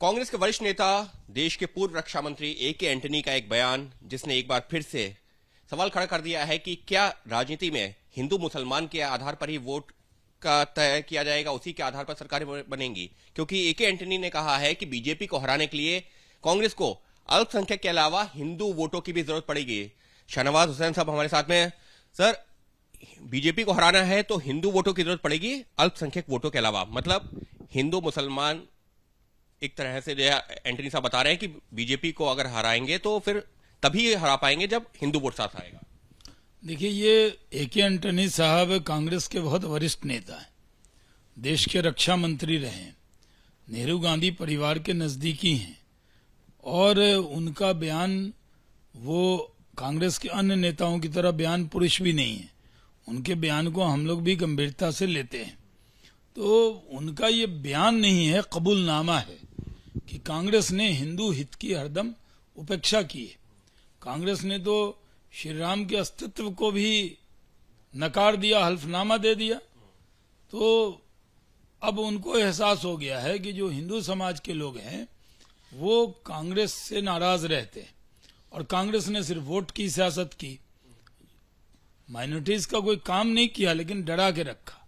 कांग्रेस के वरिष्ठ नेता, देश के पूर्व रक्षा मंत्री ए.के. एंटनी का एक बयान जिसने एक बार फिर से सवाल खड़ा कर दिया है कि क्या राजनीति में हिंदू मुसलमान के आधार पर ही वोट का तय किया जाएगा, उसी के आधार पर सरकारें बनेंगी। क्योंकि ए.के. एंटनी ने कहा है कि बीजेपी को हराने के लिए कांग्रेस को अल्पसंख्यक के अलावा हिंदू वोटों की भी जरूरत पड़ेगी। शाहनवाज हुसैन साहब हमारे साथ में हैं। सर, बीजेपी को हराना है तो हिंदू वोटों की जरूरत पड़ेगी अल्पसंख्यक वोटों के अलावा, मतलब हिंदू मुसलमान एक तरह से जो एंटनी साहब बता रहे हैं कि बीजेपी को अगर हराएंगे तो फिर तभी हरा पाएंगे जब हिंदू वोट साथ आएगा। देखिए, ये ए.के. एंटनी साहब कांग्रेस के बहुत वरिष्ठ नेता हैं, देश के रक्षा मंत्री रहे हैं, नेहरू गांधी परिवार के नजदीकी हैं और उनका बयान वो कांग्रेस के अन्य नेताओं की तरह बयान पुरुष भी नहीं है। उनके बयान को हम लोग भी गंभीरता से लेते हैं। तो उनका ये बयान नहीं है, कबूलनामा है कि कांग्रेस ने हिंदू हित की हरदम उपेक्षा की है। कांग्रेस ने तो श्री राम के अस्तित्व को भी नकार दिया, हल्फनामा दे दिया। तो अब उनको एहसास हो गया है कि जो हिंदू समाज के लोग हैं वो कांग्रेस से नाराज रहते हैं और कांग्रेस ने सिर्फ वोट की सियासत की, माइनॉरिटीज का कोई काम नहीं किया, लेकिन डरा के रखा।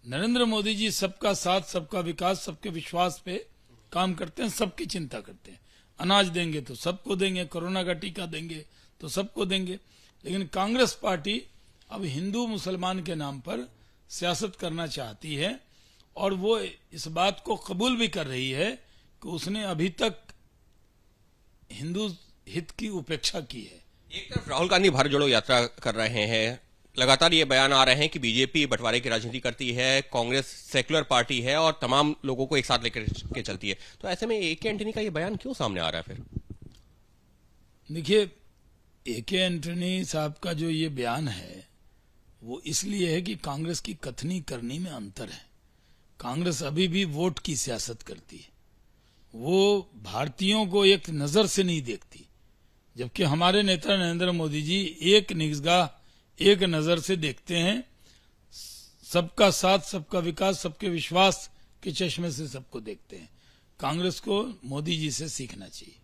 नरेंद्र मोदी जी सबका साथ, सबका विकास, सबके विश्वास पे काम करते हैं, सबकी चिंता करते हैं। अनाज देंगे तो सबको देंगे, कोरोना का टीका देंगे तो सबको देंगे। लेकिन कांग्रेस पार्टी अब हिंदू मुसलमान के नाम पर सियासत करना चाहती है और वो इस बात को कबूल भी कर रही है कि उसने अभी तक हिंदू हित की उपेक्षा की है। एक तरफ राहुल गांधी भारत जोड़ो यात्रा कर रहे हैं, लगातार ये बयान आ रहे हैं कि बीजेपी बंटवारे की राजनीति करती है, कांग्रेस सेक्युलर पार्टी है और तमाम लोगों को एक साथ लेकर के चलती है। तो ऐसे में ए.के. एंटनी का ये बयान क्यों सामने आ रहा है फिर? देखिए, ए.के. एंटनी साहब का जो ये बयान है वो इसलिए है कि कांग्रेस की कथनी करनी में अंतर है। कांग्रेस अभी भी वोट की सियासत करती है, वो भारतीयों को एक नजर से नहीं देखती, जबकि हमारे नेता नरेंद्र मोदी जी एक निगाह, एक नजर से देखते हैं। सबका साथ, सबका विकास, सबके विश्वास के चश्मे से सबको देखते हैं। कांग्रेस को मोदी जी से सीखना चाहिए।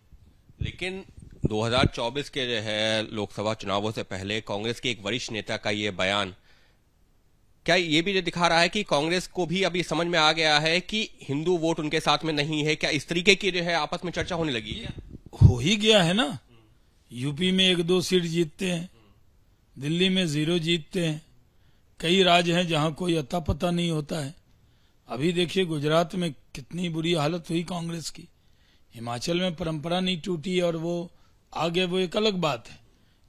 लेकिन 2024 के जो है लोकसभा चुनावों से पहले कांग्रेस के एक वरिष्ठ नेता का ये बयान क्या ये भी दिखा रहा है कि कांग्रेस को भी अभी समझ में आ गया है कि हिंदू वोट उनके साथ में नहीं है? क्या इस तरीके की जो है आपस में चर्चा होने लगी है? हो ही गया है ना। यूपी में 1-2 सीट जीतते हैं, दिल्ली में 0 जीतते हैं, कई राज्य हैं जहां कोई अता पता नहीं होता है। अभी देखिए गुजरात में कितनी बुरी हालत हुई कांग्रेस की। हिमाचल में परंपरा नहीं टूटी और वो आगे, वो एक अलग बात है।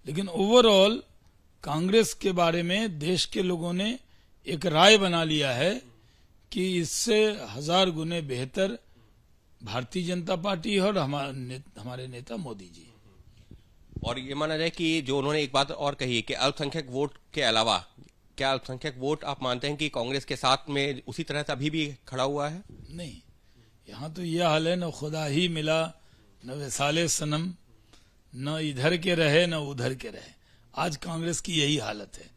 लेकिन ओवरऑल कांग्रेस के बारे में देश के लोगों ने एक राय बना लिया है कि इससे 1000 गुने बेहतर भारतीय जनता पार्टी है और हमारे नेता मोदी जी। और ये माना जाए कि जो उन्होंने एक बात और कही कि अल्पसंख्यक वोट के अलावा, क्या अल्पसंख्यक वोट आप मानते हैं कि कांग्रेस के साथ में उसी तरह से अभी भी खड़ा हुआ है? नहीं, यहाँ तो यह हाल है, न खुदा ही मिला न वैसाले सनम, न इधर के रहे न उधर के रहे। आज कांग्रेस की यही हालत है।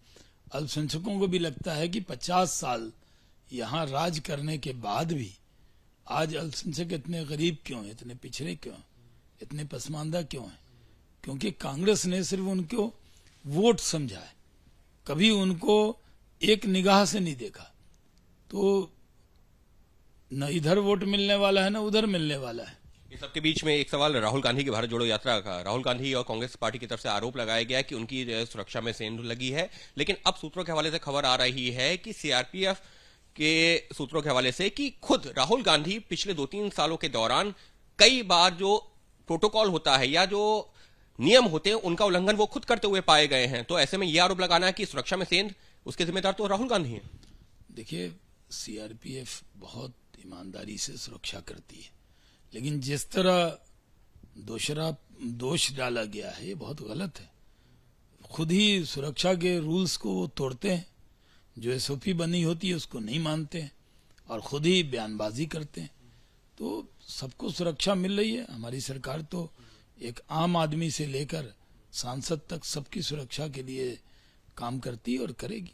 अल्पसंख्यकों को भी लगता है कि 50 साल यहाँ राज करने के बाद भी आज अल्पसंख्यक इतने गरीब क्यों हैं, इतने पिछड़े क्यों हैं, इतने पसमानदा क्यों हैं? क्योंकि कांग्रेस ने सिर्फ उनको वोट समझा है, कभी उनको एक निगाह से नहीं देखा। तो न इधर वोट मिलने वाला है न उधर मिलने वाला है। इस सबके बीच में एक सवाल राहुल गांधी की भारत जोड़ो यात्रा का। राहुल गांधी और कांग्रेस पार्टी की तरफ से आरोप लगाया गया कि उनकी सुरक्षा में सेंध लगी है, लेकिन अब सूत्रों के हवाले से खबर आ रही है कि सीआरपीएफ के सूत्रों के हवाले से कि खुद राहुल गांधी पिछले 2-3 सालों के दौरान कई बार जो प्रोटोकॉल होता है या जो नियम होते हैं उनका उल्लंघन वो खुद करते हुए पाए गए हैं। तो ऐसे में यह आरोप लगाना है कि सुरक्षा में सेंध, उसके जिम्मेदार तो राहुल गांधी हैं। देखिए, सीआरपीएफ बहुत ईमानदारी से सुरक्षा करती है, लेकिन जिस तरह दोष डाला गया है ये बहुत गलत है। खुद ही सुरक्षा के रूल्स को वो तोड़ते हैं, जो एसओपी बनी होती है उसको नहीं मानते हैं और खुद ही बयानबाजी करते हैं। तो सबको सुरक्षा मिल रही है। हमारी सरकार तो एक आम आदमी से लेकर सांसद तक सबकी सुरक्षा के लिए काम करती है और करेगी।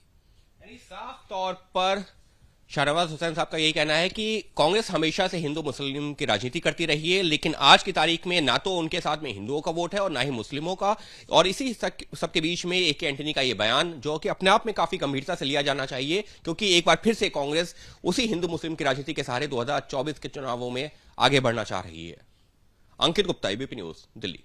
यानी साफ तौर पर शाहनवाज हुसैन साहब का यही कहना है कि कांग्रेस हमेशा से हिंदू मुस्लिम की राजनीति करती रही है, लेकिन आज की तारीख में ना तो उनके साथ में हिंदुओं का वोट है और ना ही मुस्लिमों का। और इसी सबके बीच में ए के एंटनी का ये बयान, जो कि अपने आप में काफी गंभीरता से लिया जाना चाहिए, क्योंकि एक बार फिर से कांग्रेस उसी हिंदू मुस्लिम की राजनीति के सहारे 2024 के चुनावों में आगे बढ़ना चाह रही है। अंकित गुप्ता, एबीपी न्यूज, दिल्ली।